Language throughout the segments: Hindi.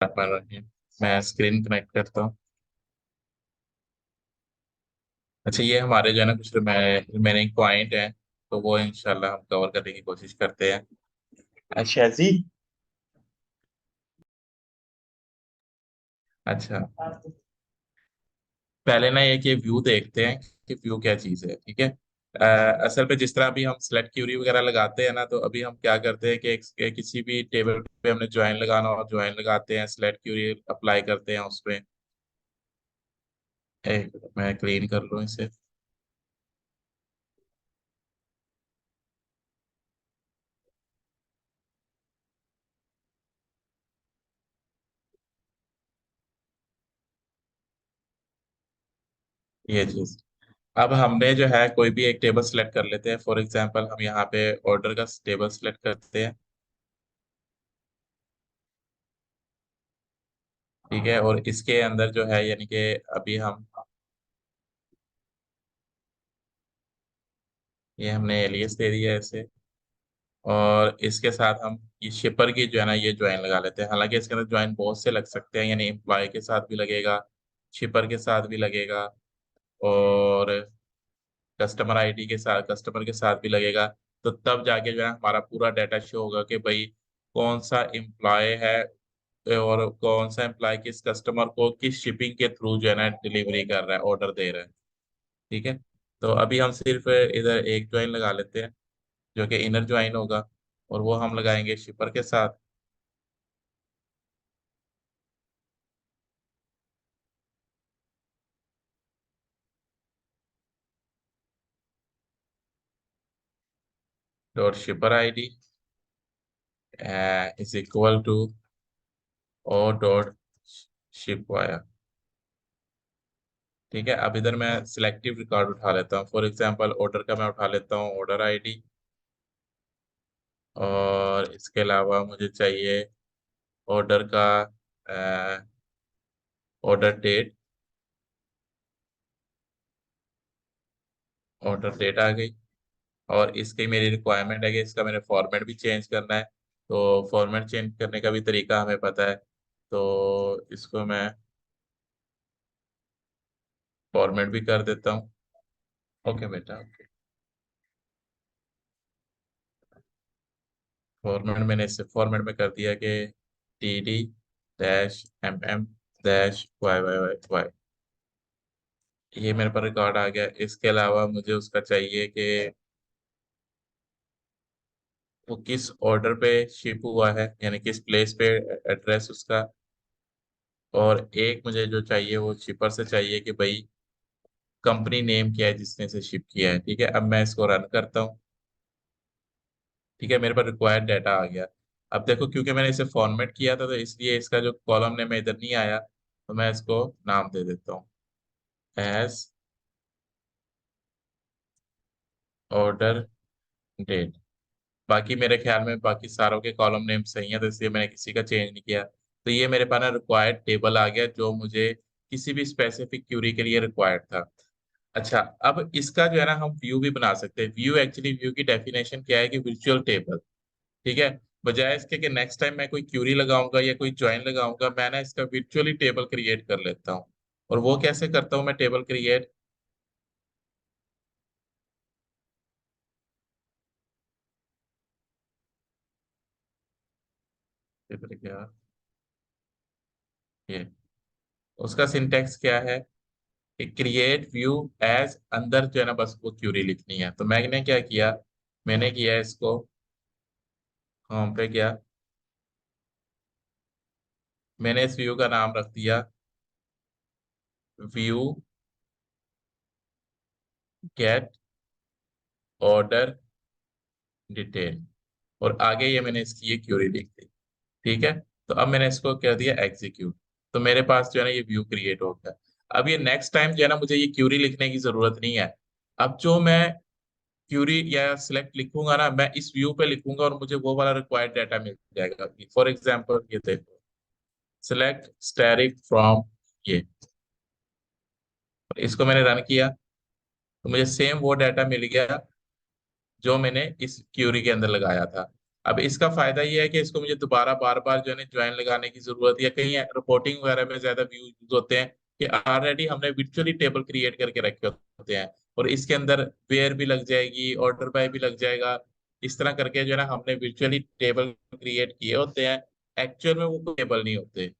मैं स्क्रीन कनेक्ट करता हूँ। अच्छा, ये हमारे जो है ना कुछ रिमेनिंग पॉइंट हैं, तो वो इंशाल्लाह हम कवर करने की कोशिश करते हैं। अच्छा जी। अच्छा, पहले ना ये कि व्यू देखते हैं कि व्यू क्या चीज़ है, ठीक है। असल पे जिस तरह अभी हम सेलेक्ट क्यूरी वगैरह लगाते हैं ना, तो अभी हम क्या करते हैं कि किसी भी टेबल पे हमने ज्वाइन लगाना हो, ज्वाइन लगाते हैं, सेलेक्ट क्यूरी अप्लाई करते हैं उसमें। मैं क्लीन कर लूँ इसे। ये चीज़, अब हमने जो है कोई भी एक टेबल सेलेक्ट कर लेते हैं। फॉर एग्जांपल हम यहाँ पे ऑर्डर का टेबल सेलेक्ट करते हैं, ठीक है। और इसके अंदर जो है यानी कि अभी हम ये हमने एलियस दे दिया है इसे। और इसके साथ हम ये शिपर की जो है ना ये ज्वाइन लगा लेते हैं। हालांकि इसके अंदर ज्वाइन बहुत से लग सकते हैं, यानी एम्प्लॉय के साथ भी लगेगा, शिपर के साथ भी लगेगा, और कस्टमर के साथ भी लगेगा। तो तब जाके जो है हमारा पूरा डाटा शो होगा कि भाई कौन सा एम्प्लॉय है और कौन सा एम्प्लॉय किस कस्टमर को किस शिपिंग के थ्रू जो है ना डिलीवरी कर रहा है, ऑर्डर दे रहा है, ठीक है। तो अभी हम सिर्फ इधर एक ज्वाइन लगा लेते हैं जो कि इनर ज्वाइन होगा, और वो हम लगाएंगे शिपर के साथ। Dot shipper ID is equal to O dot ship via, ठीक है। अब इधर मैं सिलेक्टिव रिकॉर्ड उठा लेता हूँ। फॉर एग्जांपल ऑर्डर का मैं उठा लेता हूँ ऑर्डर आईडी, और इसके अलावा मुझे चाहिए ऑर्डर का ऑर्डर डेट। ऑर्डर डेट आ गई। और इसकी मेरी रिक्वायरमेंट है कि इसका मैंने फॉर्मेट भी चेंज करना है। तो फॉर्मेट चेंज करने का भी तरीका हमें पता है, तो इसको मैं फॉर्मेट भी कर देता हूँ। ओके बेटा, ओके। फॉर्मेट मैंने इसे फॉर्मेट में कर दिया कि T D dash M M dash Y Y Y Y. ये मेरे पास रिकॉर्ड आ गया। इसके अलावा मुझे उसका चाहिए कि वो किस ऑर्डर पे शिप हुआ है, यानी किस प्लेस पे, एड्रेस उसका। और एक मुझे जो चाहिए वो शिपर से चाहिए कि भाई कंपनी नेम क्या है जिसने इसे शिप किया है, ठीक है। अब मैं इसको रन करता हूँ, ठीक है। मेरे पास रिक्वायर्ड डाटा आ गया। अब देखो, क्योंकि मैंने इसे फॉर्मेट किया था तो इसलिए इसका जो कॉलम नेम है इधर नहीं आया, तो मैं इसको नाम दे देता हूँ एज ऑर्डर डेट। बाकी मेरे ख्याल में बाकी सारों के कॉलम नेम सही है, तो इसलिए मैंने किसी का चेंज नहीं किया। तो ये मेरे पास ना रिक्वायर्ड टेबल आ गया जो मुझे किसी भी स्पेसिफिक क्यूरी के लिए रिक्वायर्ड था। अच्छा, अब इसका जो है ना हम व्यू भी बना सकते हैं। व्यू, एक्चुअली व्यू की डेफिनेशन क्या है कि वर्चुअल टेबल, ठीक है। बजाय इसके कि नेक्स्ट टाइम मैं कोई क्यूरी लगाऊंगा या कोई ज्वाइन लगाऊंगा, मैं ना इसका वर्चुअली टेबल क्रिएट कर लेता हूँ। और वो कैसे करता हूँ मैं टेबल क्रिएट? क्या ये उसका सिंटेक्स क्या है कि क्रिएट व्यू एज, अंदर जो है ना बस वो क्यूरी लिखनी है। तो मैंने क्या किया, मैंने किया इसको होम पे गया, मैंने इस व्यू का नाम रख दिया व्यू गेट ऑर्डर डिटेल, और आगे ये मैंने इसकी ये क्यूरी लिख दी, ठीक है। तो अब मैंने इसको कर दिया एग्जीक्यूट, तो मेरे पास जो है ना ये व्यू क्रिएट हो गया। अब ये नेक्स्ट टाइम जो है ना मुझे ये क्यूरी लिखने की जरूरत नहीं है। अब जो मैं क्यूरी या सिलेक्ट लिखूंगा ना, मैं इस व्यू पे लिखूंगा और मुझे वो वाला रिक्वायर्ड डाटा मिल जाएगा। फॉर एग्जाम्पल ये देखो, सिलेक्ट स्टैटिक फ्रॉम ये, इसको मैंने रन किया तो मुझे सेम वो डाटा मिल गया जो मैंने इस क्यूरी के अंदर लगाया था। अब इसका फायदा ये है कि इसको मुझे दोबारा बार बार जो है ज्वाइन लगाने की जरूरत, या कहीं रिपोर्टिंग वगैरह में ज्यादा व्यू यूज होते हैं कि ऑलरेडी हमने virtually टेबल क्रिएट करके रखे होते हैं, और इसके अंदर वेयर भी लग जाएगी, ऑर्डर बाय भी लग जाएगा। इस तरह करके जो है ना हमने virtually टेबल क्रिएट किए होते हैं, एक्चुअल में वो टेबल नहीं होते।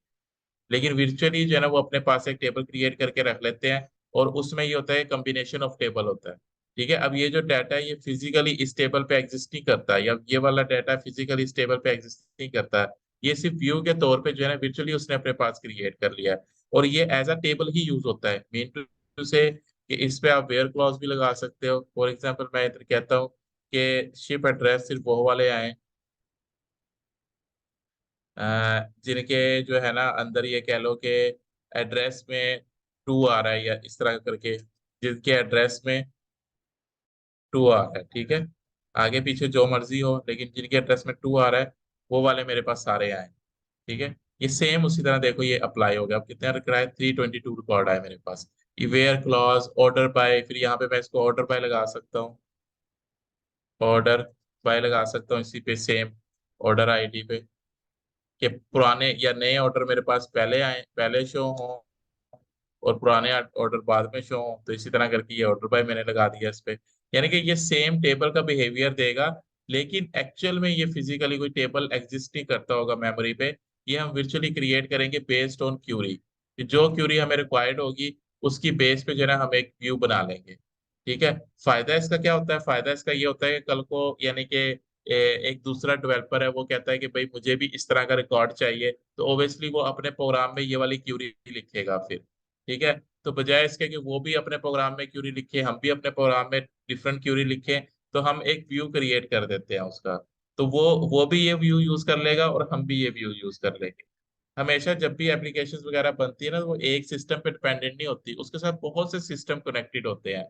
लेकिन virtually जो है ना वो अपने पास एक टेबल क्रिएट करके रख लेते हैं, और उसमें ये होता है कॉम्बिनेशन ऑफ टेबल होता है। ठीक है, अब ये जो डाटा है ये फिजिकली इस टेबल पे एग्जिस्ट नहीं करता है, या ये वाला डाटा फिजिकली इस टेबल पे एग्जिस्ट नहीं करता है। ये सिर्फ व्यू के तौर पे जो है ना virtually उसने अपने पास क्रिएट कर लिया है, और ये एज अ टेबल ही यूज होता है मेन टू से, कि इस पे आप वेयर क्लॉज भी लगा सकते हो। फॉर एग्जाम्पल मैं इधर कहता हूँ कि शिप एड्रेस सिर्फ वो वाले आए जिनके जो है ना अंदर ये कह लो कि एड्रेस में टू आ रहा है, या इस तरह करके जिनके एड्रेस में टू आ रहा है। ठीक है, आगे पीछे जो मर्जी हो, लेकिन जिनके एड्रेस में टू आ रहा है वो वाले मेरे पास सारे आए। ठीक है, ये सेम उसी तरह देखो ये अप्लाई हो गया। अब कितने रिकॉर्ड है, 322 रिकॉर्ड आए मेरे पास। ये वेयर क्लॉज, ऑर्डर बाय, फिर यहाँ पे मैं इसको ऑर्डर बाय लगा सकता हूँ, ऑर्डर बाय लगा सकता हूँ इसी पे सेम ऑर्डर आईडी पे, कि पुराने या नए ऑर्डर मेरे पास पहले आए, पहले शो हो, और पुराने ऑर्डर बाद में शो हो। तो इसी तरह करके ये ऑर्डर बाय मैंने लगा दिया इस पे। यानी कि ये सेम टेबल का बिहेवियर देगा, लेकिन एक्चुअल में ये फिजिकली कोई टेबल एग्जिस्ट नहीं करता होगा मेमोरी पे। ये हम virtually क्रिएट करेंगे बेस्ड ऑन क्यूरी, जो क्यूरी हमें रिक्वायर्ड होगी उसकी बेस पे जो है ना हम एक व्यू बना लेंगे। ठीक है, फायदा इसका क्या होता है, फायदा इसका ये होता है कि कल को यानी कि एक दूसरा डेवलपर है वो कहता है कि भाई मुझे भी इस तरह का रिकॉर्ड चाहिए, तो ऑब्वियसली वो अपने प्रोग्राम में ये वाली क्यूरी लिखेगा फिर। ठीक है, तो बजाय इसके कि वो भी अपने प्रोग्राम में क्यूरी लिखे, हम भी अपने प्रोग्राम में डिफरेंट क्यूरी लिखें, तो हम एक व्यू क्रिएट कर देते हैं उसका। तो वो भी ये व्यू यूज कर लेगा और हम भी ये व्यू यूज कर लेंगे। हमेशा जब भी एप्लीकेशंस वगैरह बनती है ना, तो वो एक सिस्टम पे डिपेंडेंट नहीं होती, उसके साथ बहुत से सिस्टम कनेक्टेड होते हैं।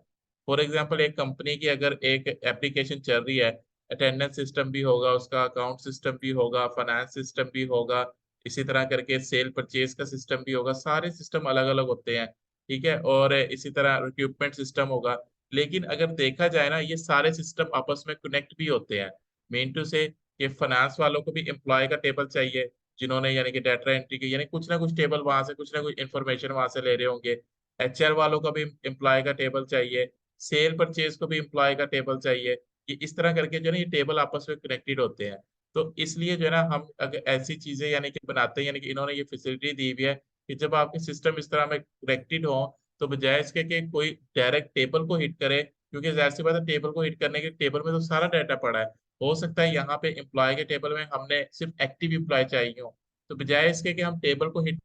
फॉर एग्जांपल एक कंपनी की अगर एक एप्लीकेशन चल रही है, अटेंडेंस सिस्टम भी होगा उसका, अकाउंट सिस्टम भी होगा, फाइनेंस सिस्टम भी होगा, इसी तरह करके सेल परचेज का सिस्टम भी होगा, सारे सिस्टम अलग अलग होते हैं। ठीक है, और इसी तरह रिक्रूटमेंट सिस्टम होगा। लेकिन अगर देखा जाए ना, ये सारे सिस्टम आपस में कनेक्ट भी होते हैं। मेन टू से कि फाइनेंस वालों को भी एम्प्लॉय का टेबल चाहिए, जिन्होंने यानी कि डाटा एंट्री की, यानी कुछ ना कुछ टेबल वहां से, कुछ ना कुछ इन्फॉर्मेशन वहां से ले रहे होंगे। एचआर वालों का भी एम्प्लॉय का टेबल चाहिए, सेल परचेज को भी एम्प्लॉय का टेबल चाहिए। ये इस तरह करके जो है ना ये टेबल आपस में कनेक्टेड होते हैं। तो इसलिए जो है ना हम अगर ऐसी चीजें यानी कि बनाते हैं, यानी कि इन्होंने ये फैसिलिटी दी हुई है कि जब आपके सिस्टम इस तरह में कनेक्टेड हो, तो बजाय इसके कि कोई डायरेक्ट टेबल को हिट करे, क्योंकि जाहिर सी बात है टेबल को हिट करने के टेबल में तो सारा डाटा पड़ा है, हो सकता है यहाँ पे एम्प्लॉय के टेबल में हमने सिर्फ एक्टिव एम्प्लॉय चाहिए हो, तो बजाय इसके कि हम टेबल को हिट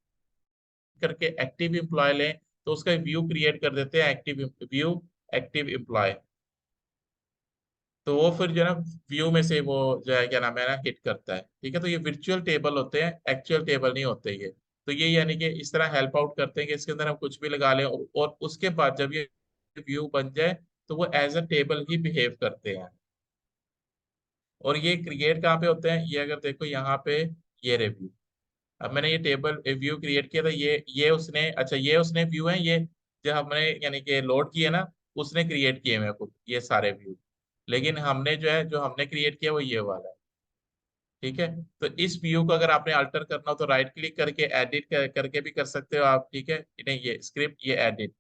करके एक्टिव एम्प्लॉय लें, तो उसका व्यू क्रिएट कर देते हैं एक्टिव व्यू, एक्टिव एम्प्लॉय। तो वो फिर जो है ना व्यू में से वो जो है क्या नाम है ना हिट करता है। ठीक है, तो ये वर्चुअल टेबल होते हैं, एक्चुअल टेबल नहीं होते ये। तो ये यानी कि इस तरह हेल्प आउट करते हैं कि इसके अंदर हम कुछ भी लगा लें, और उसके बाद जब ये व्यू बन जाए तो वो एज अ टेबल ही बिहेव करते हैं। और ये क्रिएट कहाँ पे होते हैं, ये अगर देखो यहाँ पे, ये रिव्यू, अब मैंने ये टेबल व्यू क्रिएट किया था, ये उसने, अच्छा ये उसने व्यू है ये, जो हमने यानी कि लोड किए ना, उसने क्रिएट किए मेरे को ये सारे व्यू। लेकिन हमने जो है, जो हमने क्रिएट किया वो ये वाला है। ठीक है, तो इस व्यू को अगर आपने अल्टर करना हो तो राइट क्लिक करके एडिट करके भी कर सकते हो आप। ठीक है, नहीं ये स्क्रिप्ट, ये एडिट,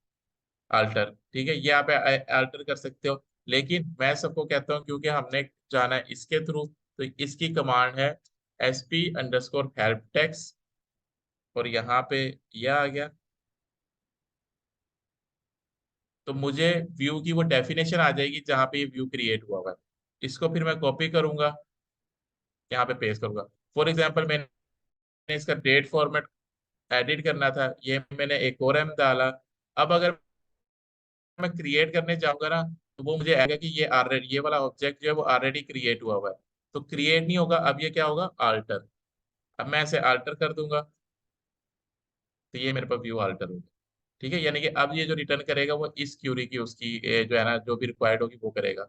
अल्टर, ठीक है, ये आप अल्टर कर सकते हो। लेकिन मैं सबको कहता हूँ क्योंकि हमने जाना है इसके थ्रू, तो इसकी कमांड है sp_help text, और यहाँ पे ये आ गया। तो मुझे व्यू की वो डेफिनेशन आ जाएगी जहाँ पे ये व्यू क्रिएट हुआ हुआ है। इसको फिर मैं कॉपी करूंगा, यहाँ पे पेस्ट करूंगा। फॉर एग्जाम्पल मैंने इसका डेट फॉर्मेट एडिट करना था, ये मैंने एक और एम डाला। अब अगर मैं क्रिएट करने जाऊंगा ना, तो वो मुझे आएगा कि ये ऑलरेडी, ये वाला ऑब्जेक्ट जो है वो ऑलरेडी क्रिएट हुआ हुआ है, तो क्रिएट नहीं होगा। अब ये क्या होगा, अल्टर। अब मैं इसे अल्टर कर दूंगा, तो ये मेरे पास व्यू अल्टर होगा। ठीक है, यानी कि अब ये जो रिटर्न करेगा वो इस क्यूरी की उसकी जो है ना जो भी रिक्वायर्ड होगी वो करेगा।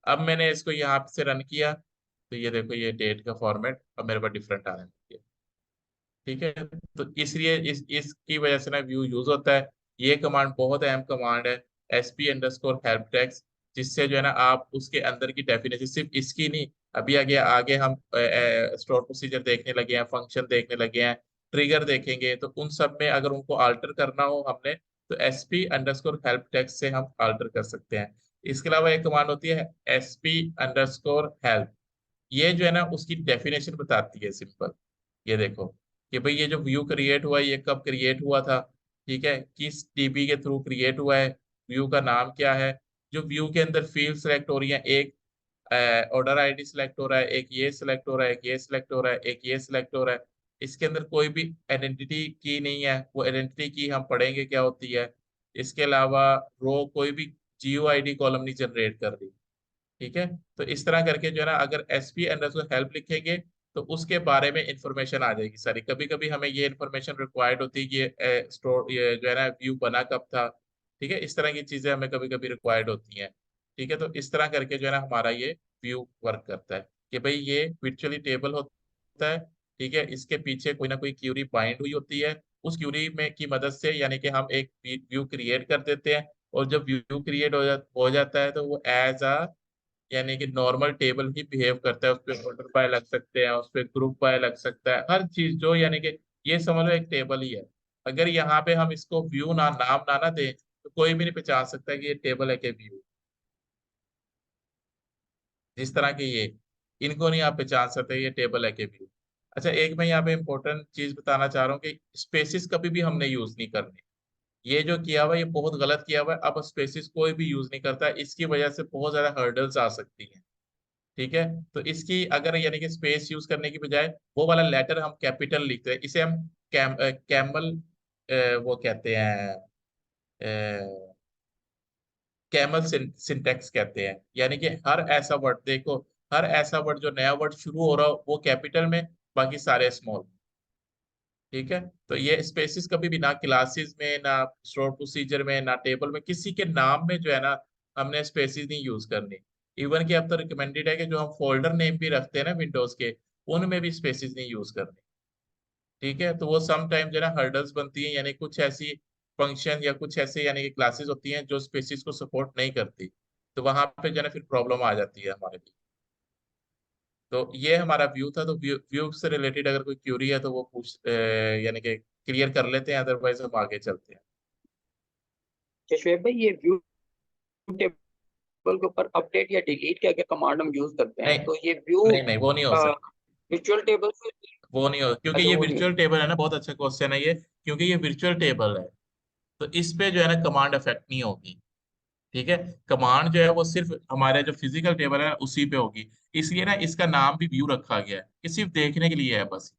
अब मैंने इसको यहाँ से रन किया, तो ये देखो ये डेट का फॉर्मेट अब मेरे पास डिफरेंट आने लग गया। ठीक है, तो इसलिए इसकी वजह से ना व्यू यूज होता है। ये कमांड बहुत अहम कमांड है, sp_help text, जिससे जो है ना आप उसके अंदर की डेफिनेशन सिर्फ इसकी नहीं, अभी आगे आगे हम स्टोर प्रोसीजर देखने लगे हैं, फंक्शन देखने लगे हैं, ट्रिगर देखेंगे। तो उन सब में अगर उनको अल्टर करना हो हमने, तो SP_help टेक्स्ट से हम अल्टर कर सकते हैं। इसके अलावा एक कमांड होती है SP_help। ये जो है ना उसकी डेफिनेशन बताती है सिंपल। ये देखो कि भाई ये जो व्यू क्रिएट हुआ है ये कब क्रिएट हुआ था, ठीक है, किस DB के थ्रू क्रिएट हुआ है, व्यू का नाम क्या है, जो व्यू के अंदर फील्ड सेलेक्ट हो रही है, एक ऑर्डर ID सिलेक्ट हो रहा है, एक ये सिलेक्ट हो रहा है, एक ये सिलेक्ट हो रहा है, एक ये सिलेक्ट हो रहा है। इसके अंदर कोई भी आइडेंटिटी की नहीं है, वो आइडेंटिटी की हम पढ़ेंगे क्या होती है। इसके अलावा रो कोई भी GUID कॉलम नहीं जनरेट कर रही, ठीक है। तो इस तरह करके जो है ना अगर SP_help लिखेंगे तो उसके बारे में इंफॉर्मेशन आ जाएगी सारी। कभी कभी हमें ये इंफॉर्मेशन रिक्वायर्ड होती है कि ये स्टोर ये जो है ना व्यू बना कब था, ठीक है। इस तरह की चीजें हमें कभी कभी रिक्वायर्ड होती हैं, ठीक है। तो इस तरह करके जो है ना हमारा ये व्यू वर्क करता है कि भाई ये virtually टेबल होता है, ठीक है। इसके पीछे कोई ना कोई क्यूरी बाइंड हुई होती है, उस क्यूरी में की मदद से यानी कि हम एक व्यू क्रिएट कर देते हैं। और जब व्यू क्रिएट हो जाता है तो वो एज अ यानी कि नॉर्मल टेबल ही बिहेव करता है। उस पर ऑर्डर बाय लग सकते हैं, उस पर ग्रुप बाय लग सकता है, हर चीज जो यानी कि ये समझ लो एक टेबल ही है। अगर यहाँ पे हम इसको व्यू ना नाम ना दें तो कोई भी नहीं पहचान सकता कि ये टेबल है कि व्यू। जिस तरह के ये, इनको नहीं आप पहचान सकते ये टेबल है कि व्यू। अच्छा एक मैं यहाँ पे इंपॉर्टेंट चीज बताना चाह रहा हूँ कि स्पेसिस कभी भी हमने यूज नहीं करने। ये जो किया हुआ है ये बहुत गलत किया हुआ है। अब स्पेसिस कोई भी यूज नहीं करता, इसकी वजह से बहुत ज्यादा हर्डल्स आ सकती हैं, ठीक है। तो इसकी अगर यानी कि स्पेस यूज करने की बजाय वो वाला लेटर हम कैपिटल लिखते हैं, इसे हम कैमल वो कहते हैं कैमल सिंटेक्स कहते हैं। यानी कि हर ऐसा वर्ड देखो, हर ऐसा वर्ड जो नया वर्ड शुरू हो रहा हो वो कैपिटल में, बाकी सारे स्मॉल, ठीक है। तो ये स्पेसिस कभी भी ना क्लासेस में, ना स्टोर प्रोसीजर में, ना टेबल में, किसी के नाम में जो है ना हमने स्पेसिस नहीं यूज करनी। इवन कि अब तो रिकमेंडेड है कि जो हम फोल्डर नेम भी रखते हैं ना विंडोज के, उनमें भी स्पेसिस नहीं यूज करनी, ठीक है। तो वो सम टाइम जो है ना हर्डल्स बनती है, यानी कुछ ऐसी फंक्शन या कुछ ऐसे यानी कि क्लासेस होती हैं जो स्पेसिस को सपोर्ट नहीं करती। तो वहां पे जो है ना फिर प्रॉब्लम आ जाती है हमारे लिए। तो ये हमारा व्यू था। तो व्यू से रिलेटेड अगर कोई क्यूरी है तो वो यानी कि क्लियर कर लेते हैं, अदरवाइज हम आगे चलते हैं। अच्छा शुएब भाई, ये व्यू टेबल के ऊपर अपडेट या डिलीट क्या क्या कमांड हम यूज करते हैं, नहीं तो ये व्यू नहीं नहीं, वो नहीं हो सकती। विजुअल टेबल से। वो नहीं हो, क्योंकि अच्छा ये वो नहीं वर्चुअल टेबल है ना, बहुत अच्छा क्वेश्चन है ये। क्योंकि ये वर्चुअल टेबल है तो इस पे जो है ना कमांड इफेक्ट नहीं होगी, ठीक है। कमांड जो है वो सिर्फ हमारे जो फिजिकल टेबल है उसी पे होगी। इसलिए ना इसका नाम भी व्यू रखा गया है, ये सिर्फ देखने के लिए है बस,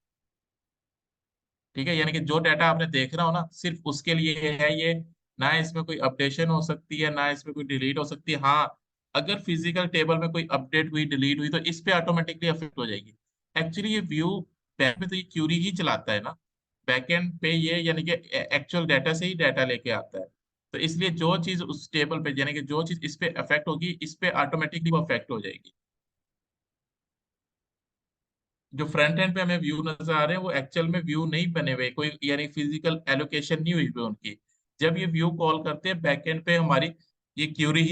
ठीक है। यानी कि जो डाटा आपने देख रहा हो ना सिर्फ उसके लिए है ये। ना इसमें कोई अपडेशन हो सकती है, ना इसमें कोई डिलीट हो सकती है। हाँ, अगर फिजिकल टेबल में कोई अपडेट हुई, डिलीट हुई, तो इस पे ऑटोमेटिकली अफेक्ट हो जाएगी। एक्चुअली ये व्यू बैक में तो ये क्यूरी ही चलाता है ना, बैकएंड पे ये यानी कि एक्चुअल डाटा से ही डाटा लेके आता है। तो इसलिए जो चीज उस टेबल पे यानी कि जो चीज इस पे अफेक्ट होगी, इस पे ऑटोमेटिकली वो अफेक्ट हो जाएगी। जो फ्रंट एंड पे हमें व्यू नजर आ रहे हैं वो एक्चुअल में व्यू नहीं बने हुए, कोई यानी फिजिकल एलोकेशन नहीं हुई हुई उनकी। जब ये व्यू कॉल करते हैं बैक एंड पे हमारी ये क्यूरी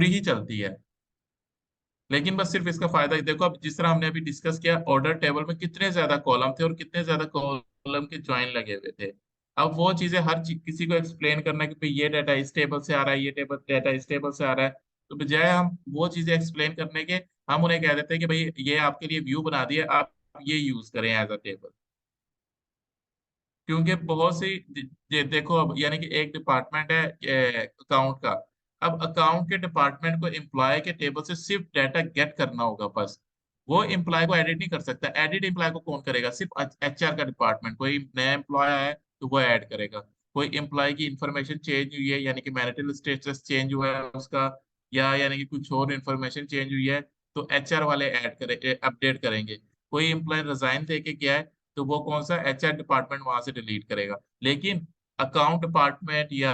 ही चलती है। लेकिन बस सिर्फ इसका फायदा देखो, अब जिस तरह हमने अभी डिस्कस किया, ऑर्डर टेबल में कितने ज्यादा कॉलम थे और कितने ज्यादा कॉलम के ज्वाइन लगे हुए थे। अब वो चीजें किसी को एक्सप्लेन करना कि भाई ये डाटा इस टेबल से आ रहा है, ये टेबल डाटा इस टेबल से आ रहा है, तो बजाय हम वो चीजें एक्सप्लेन करने के, हम उन्हें कह देते हैं कि भाई ये आपके लिए व्यू बना दिया, आप ये यूज करें एज अ टेबल। क्योंकि बहुत सी ये देखो, अब यानी कि एक डिपार्टमेंट है अकाउंट का। अब अकाउंट के डिपार्टमेंट को एम्प्लॉय के टेबल से सिर्फ डाटा गेट करना होगा बस। वो एम्प्लॉय को एडिट नहीं कर सकता। एडिट एम्प्लॉय को कौन करेगा? सिर्फ HR का डिपार्टमेंट। कोई नया एम्प्लॉय है तो वो ऐड करेगा। कोई एम्प्लॉय की इंफॉर्मेशन चेंज हुई है, यानी कि मैरिटल स्टेटस चेंज हुआ है उसका, या यानी कि कुछ और इन्फॉर्मेशन चेंज हुई है, तो HR वाले ऐड करे अपडेट करेंगे। कोई एम्प्लॉय रिजाइन दे के गया है तो वो कौन सा HR डिपार्टमेंट वहां से डिलीट करेगा। लेकिन अकाउंट डिपार्टमेंट या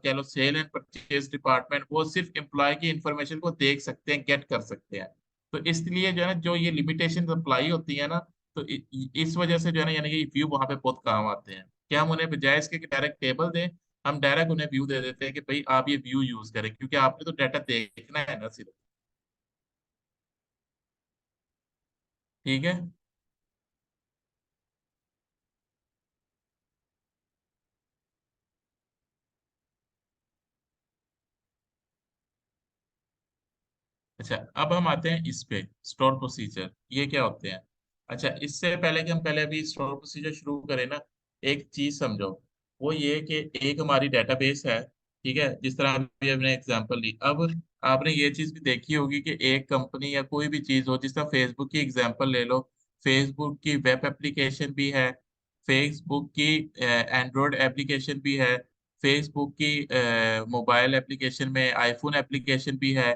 कह लो सेल एंड परचेज डिपार्टमेंट, वो सिर्फ एम्प्लॉय की इंफॉर्मेशन को देख सकते हैं, गेट कर सकते हैं। तो इसलिए जो है ना जो ये लिमिटेशन अप्लाई होती है ना, तो इस वजह से जो है ना यानी कि व्यू वहां पे बहुत काम आते हैं कि हम उन्हें बजाय इसके कि डायरेक्ट टेबल दें, हम डायरेक्ट उन्हें व्यू दे देते हैं कि भाई आप ये व्यू यूज करें, क्योंकि आपने तो डाटा देखना है ना सिर्फ। ठीक है। अच्छा, अब हम आते हैं इस पे स्टोर प्रोसीजर, ये क्या होते हैं। अच्छा, इससे पहले कि हम पहले अभी स्टोर प्रोसीजर शुरू करें ना, एक चीज समझो। वो ये कि एक हमारी डेटाबेस है, ठीक है, जिस तरह अभी हमने एग्जांपल ली। अब आपने ये चीज भी देखी होगी कि एक कंपनी या कोई भी चीज हो, जिस तरह फेसबुक की एग्जांपल ले लो। फेसबुक की वेब एप्लीकेशन भी है, फेसबुक की एंड्रॉयड एप्लीकेशन भी है, फेसबुक की मोबाइल एप्लीकेशन में आईफोन एप्लीकेशन भी है,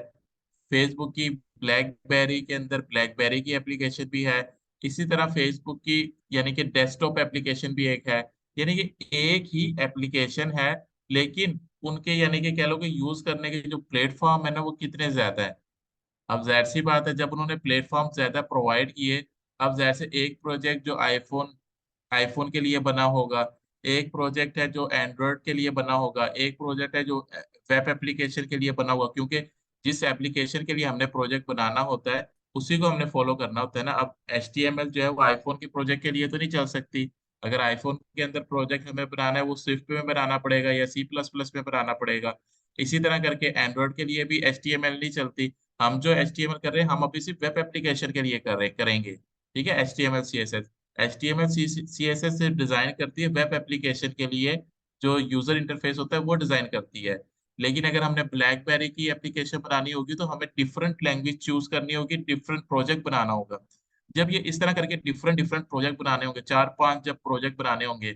फेसबुक की ब्लैकबेरी के अंदर ब्लैकबेरी की एप्लीकेशन भी है। इसी तरह फेसबुक की यानी कि डेस्कटॉप एप्लीकेशन भी एक है। यानी कि एक ही एप्लीकेशन है, लेकिन उनके यानी कि कह लो कि यूज करने के जो प्लेटफॉर्म है ना, वो कितने ज्यादा है। अब जाहिर सी बात है, जब उन्होंने प्लेटफॉर्म ज्यादा प्रोवाइड किए, अब जैसे एक प्रोजेक्ट जो आईफोन आईफोन के लिए बना होगा, एक प्रोजेक्ट है जो एंड्रॉयड के लिए बना होगा, एक प्रोजेक्ट है जो वेब एप्लीकेशन के लिए बना हुआ, क्योंकि जिस एप्लीकेशन के लिए हमने प्रोजेक्ट बनाना होता है उसी को हमने फॉलो करना होता है ना। अब HTML जो है वो आईफोन के प्रोजेक्ट के लिए तो नहीं चल सकती। अगर आईफोन के अंदर प्रोजेक्ट हमें बनाना है वो स्विफ्ट में बनाना पड़ेगा या C++ में बनाना पड़ेगा। इसी तरह करके एंड्रॉयड के लिए भी HTML नहीं चलती। हम जो HTML कर रहे हैं हम अभी सिर्फ वेब एप्लीकेशन के लिए करेंगे। ठीक है, HTML CSS से डिजाइन करती है वेब एप्लीकेशन के लिए, जो यूजर इंटरफेस होता है वो डिजाइन करती है। लेकिन अगर हमने ब्लैकबेरी की एप्लीकेशन बनानी होगी तो हमें डिफरेंट लैंग्वेज चूज करनी होगी, डिफरेंट प्रोजेक्ट बनाना होगा। जब ये इस तरह करके डिफरेंट डिफरेंट प्रोजेक्ट बनाने होंगे, 4-5 जब प्रोजेक्ट बनाने होंगे,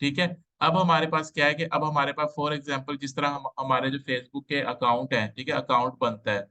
ठीक है। अब हमारे पास क्या है कि अब हमारे पास फॉर एग्जांपल जिस तरह हम हमारे जो फेसबुक के अकाउंट है, ठीक है, अकाउंट बनता है।